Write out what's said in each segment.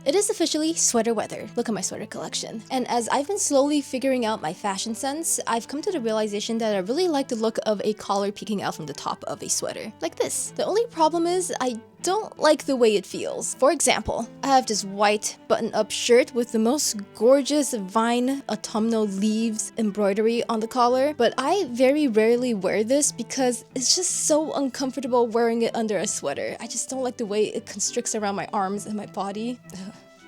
It is officially sweater weather. Look at my sweater collection. And as I've been slowly figuring out my fashion sense, I've come to the realization that I really like the look of a collar peeking out from the top of a sweater. Like this. The only problem is I don't like the way it feels. For example, I have this white button-up shirt with the most gorgeous vine autumnal leaves embroidery on the collar, but I very rarely wear this because it's just so uncomfortable wearing it under a sweater. I just don't like the way it constricts around my arms and my body.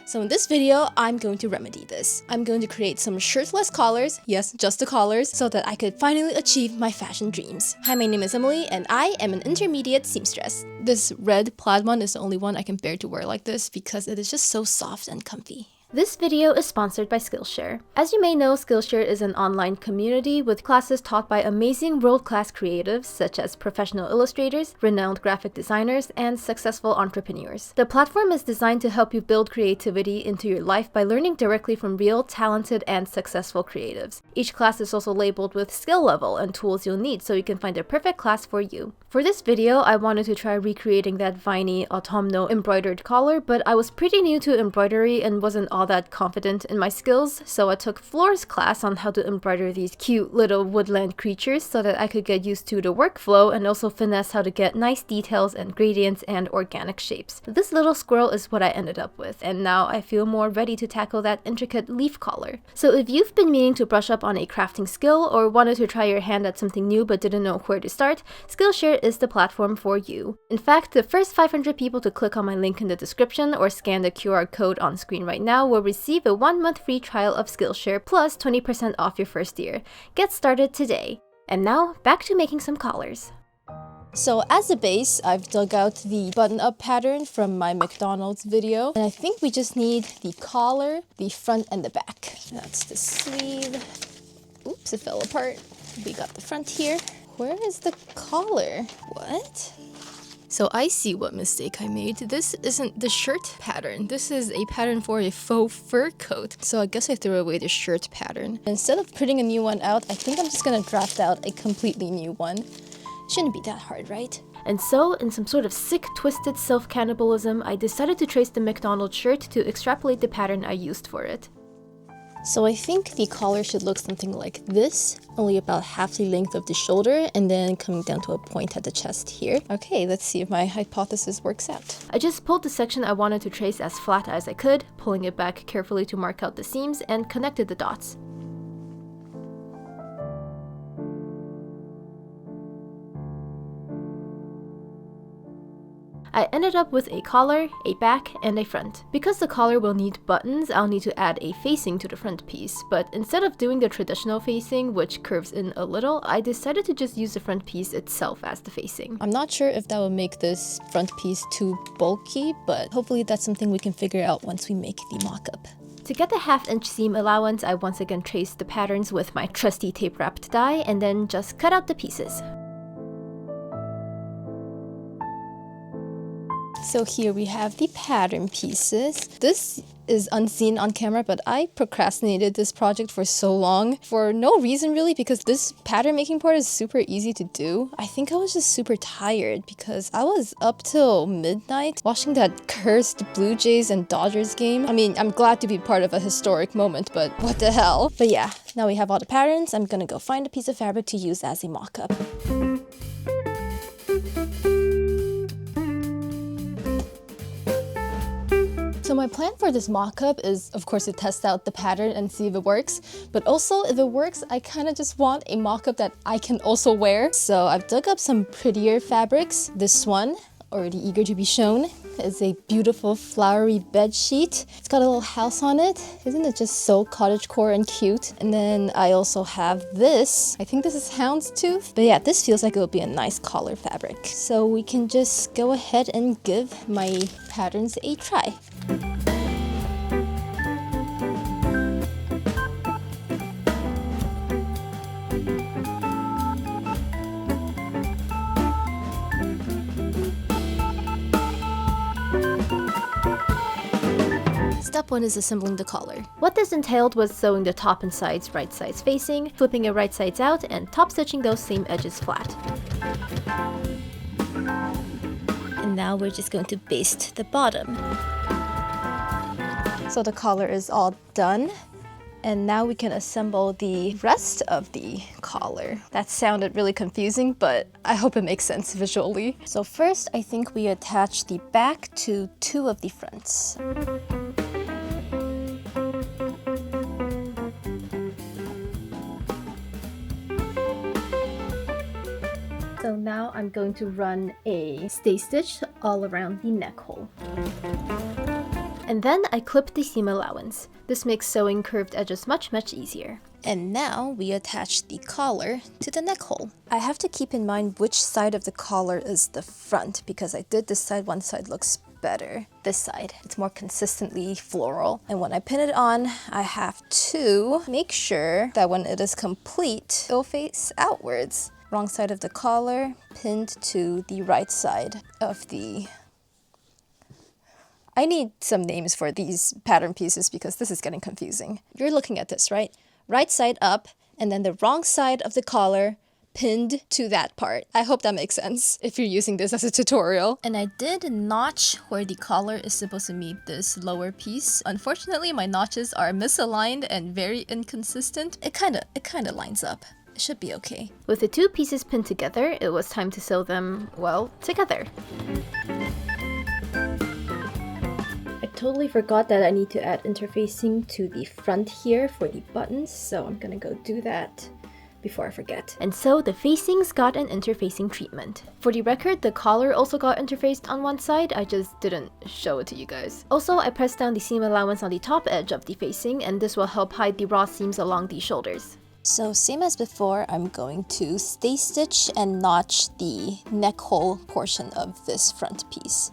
So in this video, I'm going to remedy this. I'm going to create some shirtless collars, yes, just the collars, so that I could finally achieve my fashion dreams. Hi, my name is Emily, and I am an intermediate seamstress. This red plaid one is the only one I can bear to wear like this because it is just so soft and comfy. This video is sponsored by Skillshare. As you may know, Skillshare is an online community with classes taught by amazing world-class creatives such as professional illustrators, renowned graphic designers, and successful entrepreneurs. The platform is designed to help you build creativity into your life by learning directly from real, talented, and successful creatives. Each class is also labeled with skill level and tools you'll need so you can find a perfect class for you. For this video, I wanted to try recreating that viney autumnal embroidered collar, but I was pretty new to embroidery and wasn't all that confident in my skills, so I took Floor's class on how to embroider these cute little woodland creatures so that I could get used to the workflow and also finesse how to get nice details and gradients and organic shapes. This little squirrel is what I ended up with, and now I feel more ready to tackle that intricate leaf collar. So if you've been meaning to brush up on a crafting skill or wanted to try your hand at something new but didn't know where to start, Skillshare is the platform for you. In fact, the first 500 people to click on my link in the description or scan the QR code on screen right now will receive a 1-month free trial of Skillshare plus 20% off your first year. Get started today. And now, back to making some collars. So as a base, I've dug out the button-up pattern from my McDonald's video. And I think we just need the collar, the front, and the back. That's the sleeve. Oops, it fell apart. We got the front here. Where is the collar? What? So I see what mistake I made. This isn't the shirt pattern. This is a pattern for a faux fur coat. So I guess I threw away the shirt pattern. Instead of putting a new one out, I think I'm just gonna draft out a completely new one. Shouldn't be that hard, right? And so, in some sort of sick, twisted self-cannibalism, I decided to trace the McDonald's shirt to extrapolate the pattern I used for it. So I think the collar should look something like this, only about half the length of the shoulder and then coming down to a point at the chest here. Okay, let's see if my hypothesis works out. I just pulled the section I wanted to trace as flat as I could, pulling it back carefully to mark out the seams and connected the dots. I ended up with a collar, a back, and a front. Because the collar will need buttons, I'll need to add a facing to the front piece, but instead of doing the traditional facing, which curves in a little, I decided to just use the front piece itself as the facing. I'm not sure if that will make this front piece too bulky, but hopefully that's something we can figure out once we make the mock-up. To get the 1/2-inch seam allowance, I once again traced the patterns with my trusty tape-wrapped die, and then just cut out the pieces. So here we have the pattern pieces. This is unseen on camera, but I procrastinated this project for so long for no reason really, because this pattern making part is super easy to do. I think I was just super tired because I was up till midnight watching that cursed Blue Jays and Dodgers game. I mean, I'm glad to be part of a historic moment, but what the hell? But yeah, now we have all the patterns. I'm gonna go find a piece of fabric to use as a mock-up. So my plan for this mock-up is, of course, to test out the pattern and see if it works. But also, if it works, I kind of just want a mock-up that I can also wear. So I've dug up some prettier fabrics. This one, already eager to be shown, is a beautiful flowery bed sheet. It's got a little house on it. Isn't it just so cottagecore and cute? And then I also have this. I think this is houndstooth. But yeah, this feels like it would be a nice collar fabric. So we can just go ahead and give my patterns a try. Step 1 is assembling the collar. What this entailed was sewing the top and sides right sides facing, flipping it right sides out, and top stitching those same edges flat. And now we're just going to baste the bottom. So the collar is all done. And now we can assemble the rest of the collar. That sounded really confusing, but I hope it makes sense visually. So first, I think we attach the back to 2 of the fronts. So now I'm going to run a stay stitch all around the neck hole. And then I clip the seam allowance. This makes sewing curved edges much easier. And now we attach the collar to the neck hole. I have to keep in mind which side of the collar is the front because I did decide one side looks better. This side, it's more consistently floral. And when I pin it on, I have to make sure that when it is complete, it'll face outwards. Wrong side of the collar, pinned to the right side of the... I need some names for these pattern pieces because this is getting confusing. You're looking at this, right? Right side up, and then the wrong side of the collar pinned to that part. I hope that makes sense if you're using this as a tutorial. And I did notch where the collar is supposed to meet this lower piece. Unfortunately, my notches are misaligned and very inconsistent. It kinda lines up. It should be okay. With the 2 pieces pinned together, it was time to sew them, well, together. I totally forgot that I need to add interfacing to the front here for the buttons, so I'm gonna go do that before I forget. And so the facings got an interfacing treatment. For the record, the collar also got interfaced on one side, I just didn't show it to you guys. Also, I pressed down the seam allowance on the top edge of the facing, and this will help hide the raw seams along the shoulders. So same as before, I'm going to stay stitch and notch the neck hole portion of this front piece.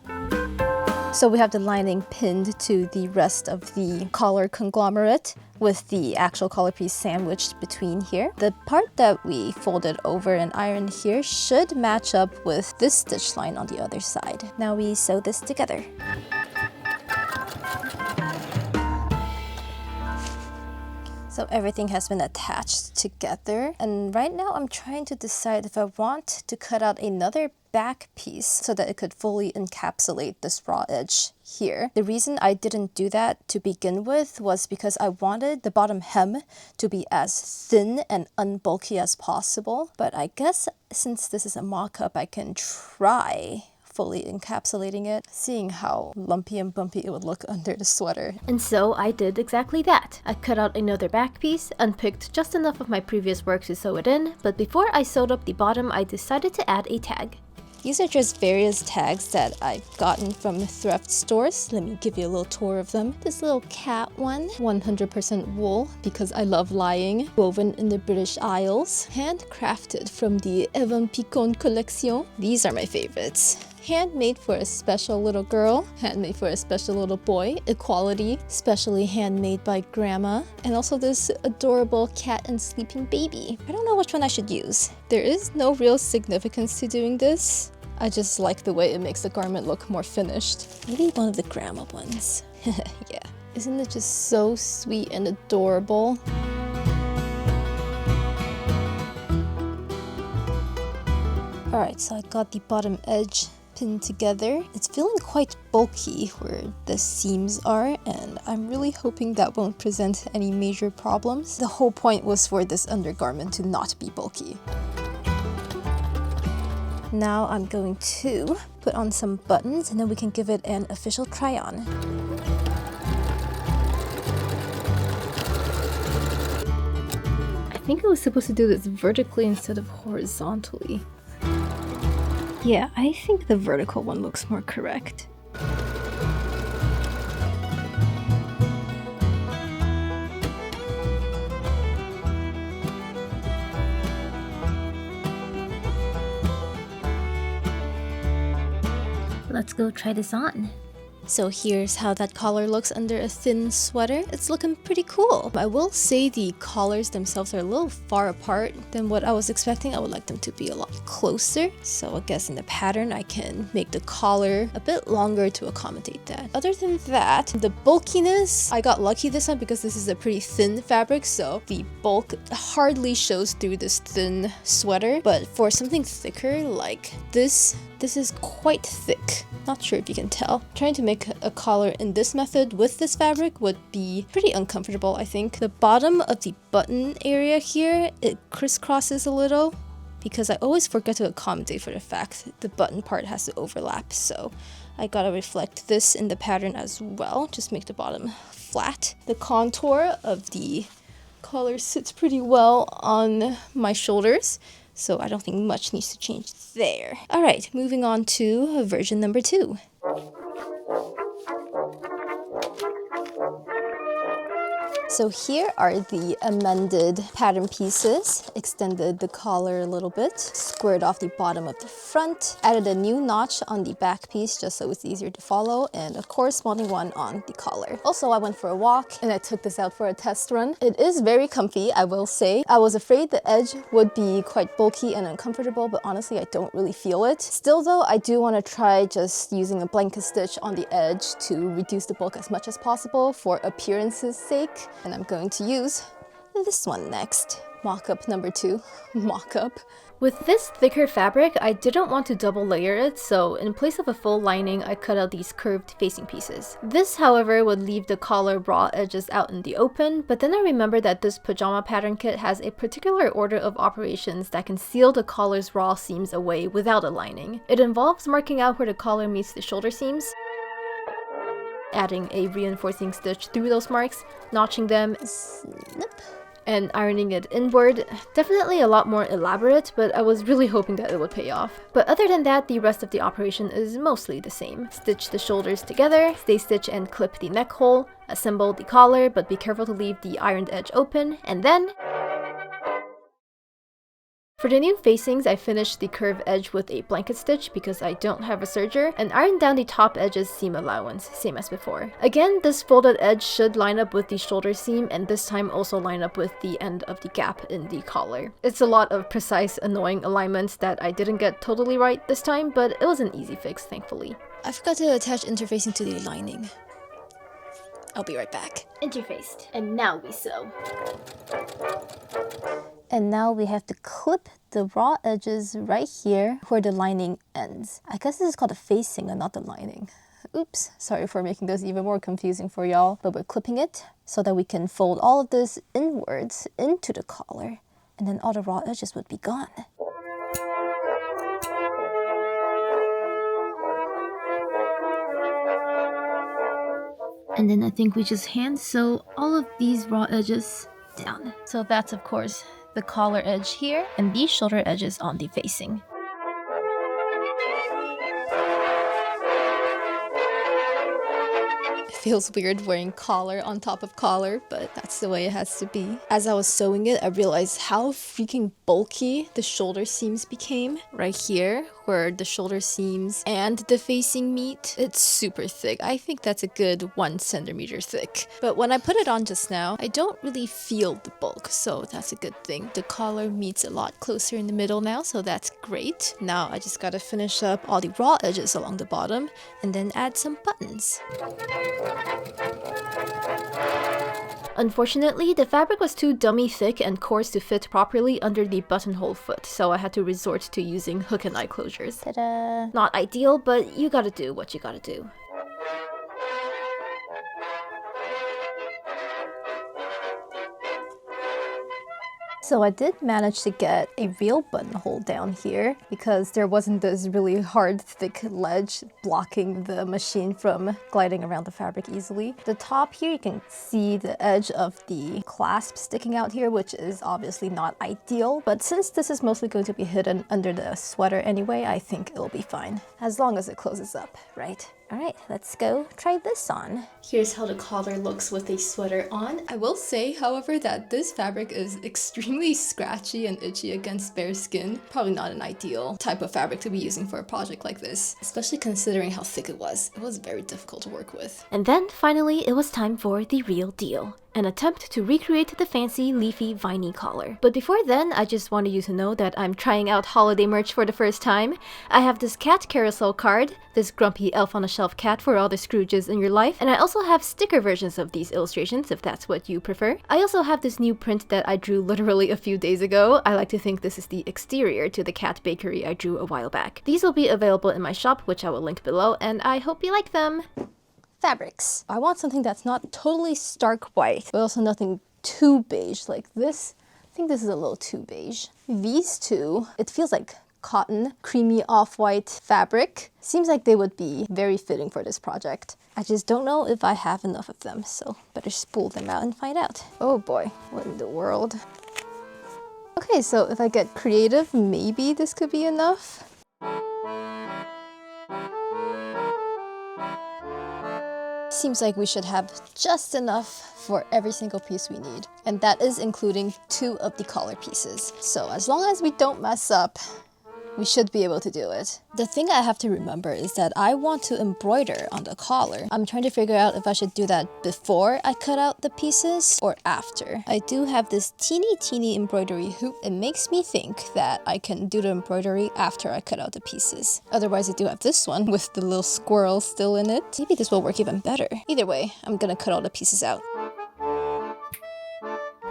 So we have the lining pinned to the rest of the collar conglomerate with the actual collar piece sandwiched between here. The part that we folded over and ironed here should match up with this stitch line on the other side. Now we sew this together. So everything has been attached together, and right now I'm trying to decide if I want to cut out another back piece so that it could fully encapsulate this raw edge here. The reason I didn't do that to begin with was because I wanted the bottom hem to be as thin and unbulky as possible, but I guess since this is a mock-up, I can try fully encapsulating it, seeing how lumpy and bumpy it would look under the sweater. And so I did exactly that. I cut out another back piece, unpicked just enough of my previous work to sew it in, but before I sewed up the bottom, I decided to add a tag. These are just various tags that I've gotten from thrift stores. Let me give you a little tour of them. This little cat one, 100% wool because I love lying. Woven in the British Isles. Handcrafted from the Evan Picon collection. These are my favorites. Handmade for a special little girl, handmade for a special little boy, equality, specially handmade by grandma, and also this adorable cat and sleeping baby. I don't know which one I should use. There is no real significance to doing this. I just like the way it makes the garment look more finished. Maybe one of the grandma ones. Yeah. Isn't it just so sweet and adorable? Alright, so I got the bottom edge pinned together. It's feeling quite bulky where the seams are, and I'm really hoping that won't present any major problems. The whole point was for this undergarment to not be bulky. Now I'm going to put on some buttons and then we can give it an official try on. I think I was supposed to do this vertically instead of horizontally. Yeah, I think the vertical one looks more correct. Let's go try this on. So here's how that collar looks under a thin sweater. It's looking pretty cool. I will say the collars themselves are a little far apart than what I was expecting. I would like them to be a lot closer. So I guess in the pattern, I can make the collar a bit longer to accommodate that. Other than that, the bulkiness, I got lucky this time because this is a pretty thin fabric. So the bulk hardly shows through this thin sweater. But for something thicker like this is quite thick. Not sure if you can tell. I'm trying to make make a collar in this method with this fabric would be pretty uncomfortable, I think. The bottom of the button area here, it crisscrosses a little because I always forget to accommodate for the fact the button part has to overlap, so I gotta reflect this in the pattern as well, just make the bottom flat. The contour of the collar sits pretty well on my shoulders, so I don't think much needs to change there. Alright, moving on to version number 2. So here are the amended pattern pieces. Extended the collar a little bit, squared off the bottom of the front, added a new notch on the back piece just so it's easier to follow, and a corresponding one on the collar. Also, I went for a walk and I took this out for a test run. It is very comfy, I will say. I was afraid the edge would be quite bulky and uncomfortable, but honestly, I don't really feel it. Still though, I do want to try just using a blanket stitch on the edge to reduce the bulk as much as possible for appearance's sake. And I'm going to use this one next. Mock-up number 2. Mock-up. With this thicker fabric, I didn't want to double layer it, so in place of a full lining, I cut out these curved facing pieces. This, however, would leave the collar raw edges out in the open, but then I remembered that this pajama pattern kit has a particular order of operations that can seal the collar's raw seams away without a lining. It involves marking out where the collar meets the shoulder seams, adding a reinforcing stitch through those marks, notching them, snip, and ironing it inward. Definitely a lot more elaborate, but I was really hoping that it would pay off. But other than that, the rest of the operation is mostly the same. Stitch the shoulders together, stay stitch and clip the neck hole, assemble the collar, but be careful to leave the ironed edge open, and then for the new facings, I finished the curved edge with a blanket stitch because I don't have a serger, and ironed down the top edge's seam allowance, same as before. Again, this folded edge should line up with the shoulder seam, and this time also line up with the end of the gap in the collar. It's a lot of precise, annoying alignments that I didn't get totally right this time, but it was an easy fix, thankfully. I forgot to attach interfacing to the lining. I'll be right back. Interfaced, and now we sew. And now we have to clip the raw edges right here where the lining ends. I guess this is called a facing and not the lining. Oops, sorry for making this even more confusing for y'all, but we're clipping it so that we can fold all of this inwards into the collar, and then all the raw edges would be gone. And then I think we just hand sew all of these raw edges down. So that's of course the collar edge here, and these shoulder edges on the facing. It feels weird wearing collar on top of collar, but that's the way it has to be. As I was sewing it, I realized how freaking bulky the shoulder seams became. Right here, where the shoulder seams and the facing meet, it's super thick. I think that's a good 1 centimeter thick. But when I put it on just now, I don't really feel the bulk, so that's a good thing. The collar meets a lot closer in the middle now, so that's great. Now I just gotta finish up all the raw edges along the bottom and then add some buttons. Unfortunately, the fabric was too dummy thick and coarse to fit properly under the buttonhole foot, so I had to resort to using hook and eye closures. Ta-da! Not ideal, but you gotta do what you gotta do. So I did manage to get a real buttonhole down here because there wasn't this really hard, thick ledge blocking the machine from gliding around the fabric easily. The top here, you can see the edge of the clasp sticking out here, which is obviously not ideal, but since this is mostly going to be hidden under the sweater anyway, I think it'll be fine, as long as it closes up, right? Alright, let's go try this on. Here's how the collar looks with a sweater on. I will say, however, that this fabric is extremely scratchy and itchy against bare skin. Probably not an ideal type of fabric to be using for a project like this, especially considering how thick it was. It was very difficult to work with. And then finally, it was time for the real deal. An attempt to recreate the fancy, leafy, viney collar. But before then, I just wanted you to know that I'm trying out holiday merch for the first time. I have this cat carousel card, this grumpy elf-on-a-shelf cat for all the Scrooges in your life, and I also have sticker versions of these illustrations if that's what you prefer. I also have this new print that I drew literally a few days ago. I like to think this is the exterior to the cat bakery I drew a while back. These will be available in my shop, which I will link below, and I hope you like them! fabrics. I want something that's not totally stark white, but also nothing too beige like this. I think this is a little too beige. These two, it feels like cotton, creamy off-white fabric. Seems like they would be very fitting for this project. I just don't know if I have enough of them, so better spool them out and find out. Oh boy, what in the world? Okay, so if I get creative, maybe this could be enough. Seems like we should have just enough for every single piece we need. And that is including 2 of the collar pieces. So as long as we don't mess up, we should be able to do it. The thing I have to remember is that I want to embroider on the collar. I'm trying to figure out if I should do that before I cut out the pieces or after. I do have this teeny embroidery hoop. It makes me think that I can do the embroidery after I cut out the pieces. Otherwise, I do have this one with the little squirrel still in it. Maybe this will work even better. Either way, I'm gonna cut all the pieces out.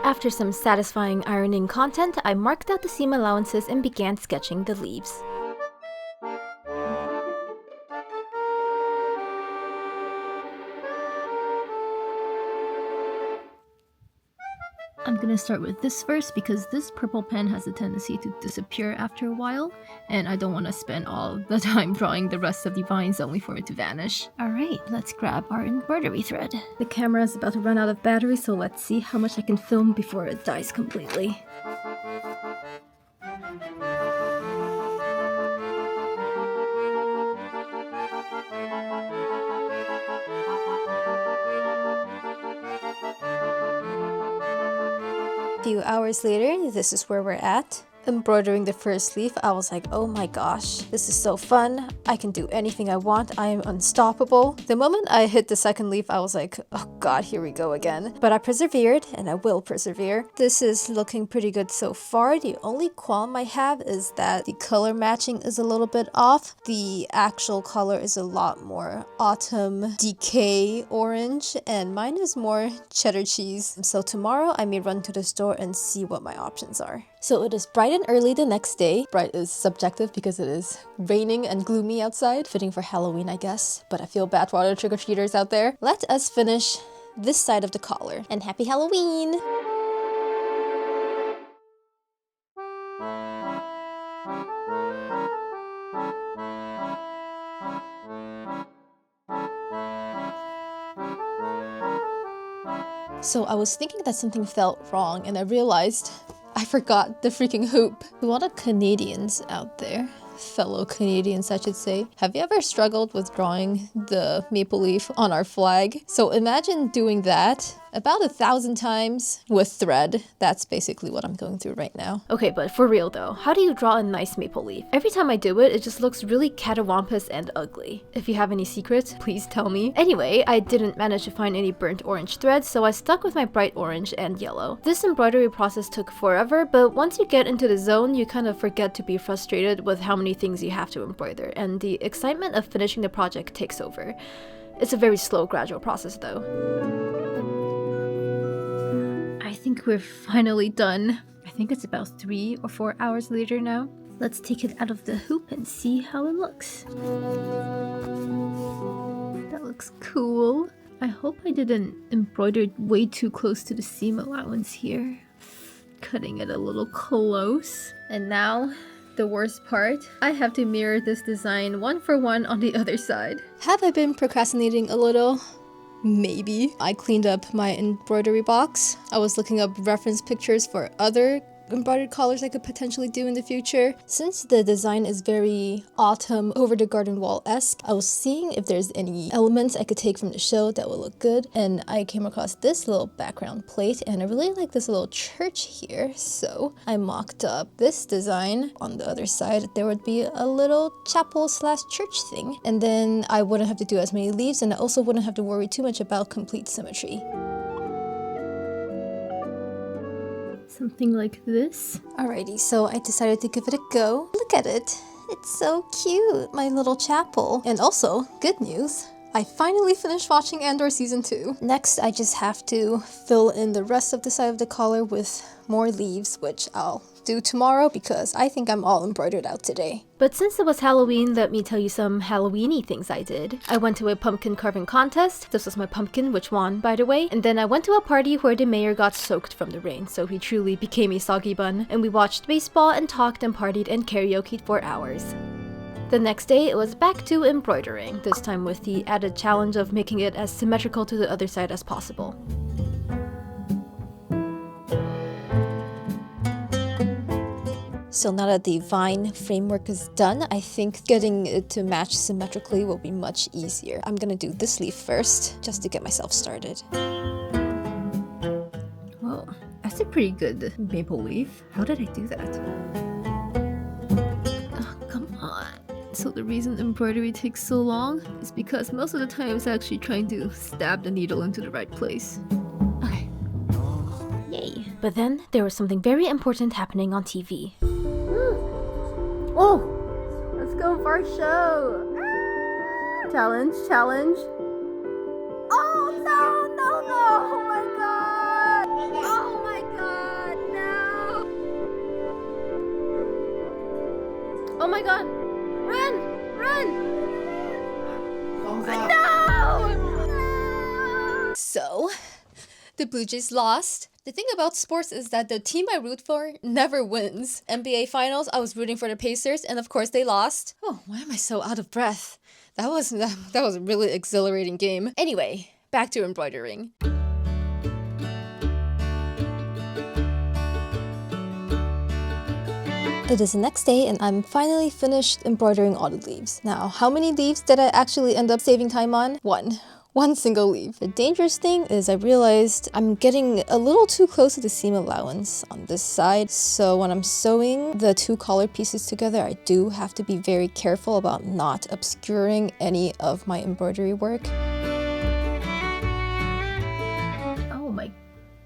After some satisfying ironing content, I marked out the seam allowances and began sketching the leaves. I'm gonna start with this first because this purple pen has a tendency to disappear after a while, and I don't want to spend all the time drawing the rest of the vines only for it to vanish. Alright, let's grab our embroidery thread. The camera is about to run out of battery, so let's see how much I can film before it dies completely. A few hours later, this is where we're at. Embroidering the first leaf, I was like, oh my gosh, this is so fun. I can do anything I want. I am unstoppable. The moment I hit the second leaf, I was like, oh god, here we go again. But I persevered, and I will persevere. This is looking pretty good so far. The only qualm I have is that the color matching is a little bit off. The actual color is a lot more autumn decay orange, and mine is more cheddar cheese. So tomorrow I may run to the store and see what my options are. So it is bright and early the next day. Bright is subjective because it is raining and gloomy outside. Fitting for Halloween, I guess. But I feel bad for all the trick-or-treaters out there. Let us finish this side of the collar. And happy Halloween! So I was thinking that something felt wrong, and I realized I forgot the freaking hoop. A lot of Canadians out there, fellow Canadians I should say, have you ever struggled with drawing the maple leaf on our flag? So imagine doing that about 1,000 times with thread. That's basically what I'm going through right now. Okay, but for real though, how do you draw a nice maple leaf? Every time I do it, it just looks really catawampus and ugly. If you have any secrets, please tell me. Anyway, I didn't manage to find any burnt orange thread, so I stuck with my bright orange and yellow. This embroidery process took forever, but once you get into the zone, you kind of forget to be frustrated with how many things you have to embroider, and the excitement of finishing the project takes over. It's a very slow, gradual process though. I think we're finally done. I think it's about 3 or 4 hours later now. Let's take it out of the hoop and see how it looks. That looks cool. I hope I didn't embroider way too close to the seam allowance here. Cutting it a little close. And now, the worst part, I have to mirror this design 1 for 1 on the other side. Have I been procrastinating a little? Maybe. I cleaned up my embroidery box. I was looking up reference pictures for other embroidered collars I could potentially do in the future. Since the design is very autumn over the garden wall-esque, I was seeing if there's any elements I could take from the show that would look good, and I came across this little background plate, and I really like this little church here, so I mocked up this design. On the other side, there would be a little chapel/church thing, and then I wouldn't have to do as many leaves, and I also wouldn't have to worry too much about complete symmetry. Something like this. Alrighty, so I decided to give it a go. Look at it. It's so cute, my little chapel. And also, good news, I finally finished watching Andor Season 2. Next, I just have to fill in the rest of the side of the collar with more leaves, which I'll do tomorrow because I think I'm all embroidered out today. But since it was Halloween, let me tell you some Halloween-y things I did. I went to a pumpkin carving contest. This was my pumpkin, which won, by the way. And then I went to a party where the mayor got soaked from the rain, so he truly became a soggy bun. And we watched baseball and talked and partied and karaoke'd for hours. The next day, it was back to embroidering, this time with the added challenge of making it as symmetrical to the other side as possible. So now that the vine framework is done, I think getting it to match symmetrically will be much easier. I'm gonna do this leaf first, just to get myself started. Whoa, that's a pretty good maple leaf. How did I do that? Oh, come on. So the reason embroidery takes so long is because most of the time it's actually trying to stab the needle into the right place. Okay. Yay. But then there was something very important happening on TV. Oh! Let's go for a show! Ah! Challenge, challenge. Oh no, no, no! Oh my god! Oh my god, no! Oh my god! Run! Run! No! So, the Blue Jays lost. The thing about sports is that the team I root for never wins. NBA Finals, I was rooting for the Pacers, and of course they lost. Oh, why am I so out of breath? That was a really exhilarating game. Anyway, back to embroidering. It is the next day and I'm finally finished embroidering all the leaves. Now, how many leaves did I actually end up saving time on? One single leaf. The dangerous thing is I realized I'm getting a little too close to the seam allowance on this side. So when I'm sewing the two collar pieces together, I do have to be very careful about not obscuring any of my embroidery work. Oh my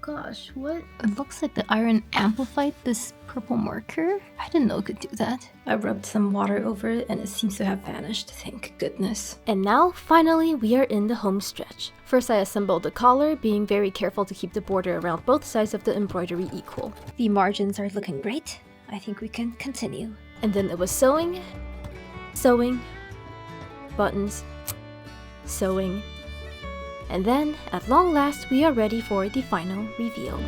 gosh, what? It looks like the iron amplified this purple marker. I didn't know it could do that. I rubbed some water over it and it seems to have vanished, thank goodness. And now, finally, we are in the home stretch. First, I assembled the collar, being very careful to keep the border around both sides of the embroidery equal. The margins are looking great. I think we can continue. And then it was sewing, sewing, buttons, sewing. And then, at long last, we are ready for the final reveal.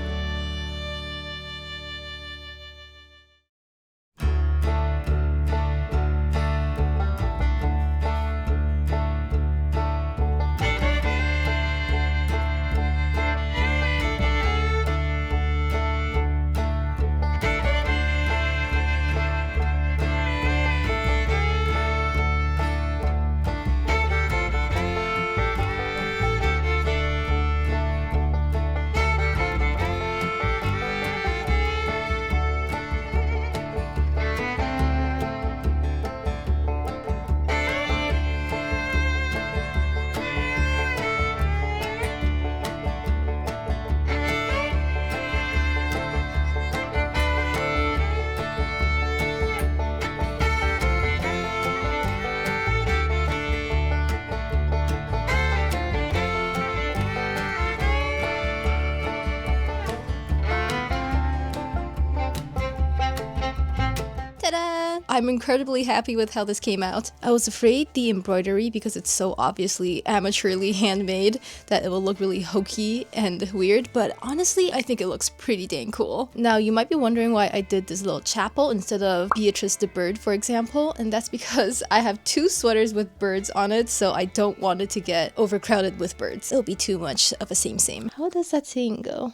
Ta-da! I'm incredibly happy with how this came out. I was afraid the embroidery, because it's so obviously amateurly handmade, that it will look really hokey and weird, but honestly, I think it looks pretty dang cool. Now, you might be wondering why I did this little chapel instead of Beatrice the bird, for example, and that's because I have two sweaters with birds on it, so I don't want it to get overcrowded with birds. It'll be too much of a same. How does that saying go?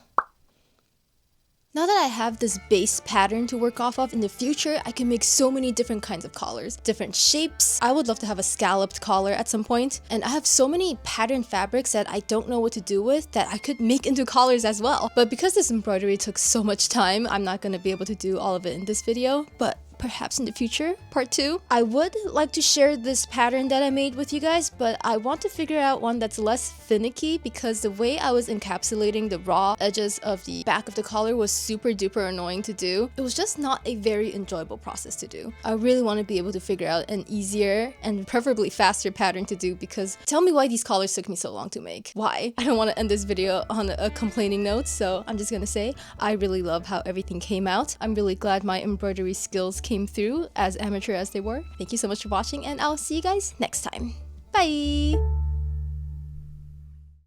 Now that I have this base pattern to work off of, in the future, I can make so many different kinds of collars, different shapes. I would love to have a scalloped collar at some point, and I have so many pattern fabrics that I don't know what to do with that I could make into collars as well. But because this embroidery took so much time, I'm not going to be able to do all of it in this video, but perhaps in the future, part 2. I would like to share this pattern that I made with you guys, but I want to figure out one that's less finicky because the way I was encapsulating the raw edges of the back of the collar was super duper annoying to do. It was just not a very enjoyable process to do. I really want to be able to figure out an easier and preferably faster pattern to do, because tell me why these collars took me so long to make. Why? I don't want to end this video on a complaining note, so I'm just gonna say I really love how everything came out. I'm really glad my embroidery skills came through, as amateur as they were. Thank you so much for watching, and I'll see you guys next time. Bye!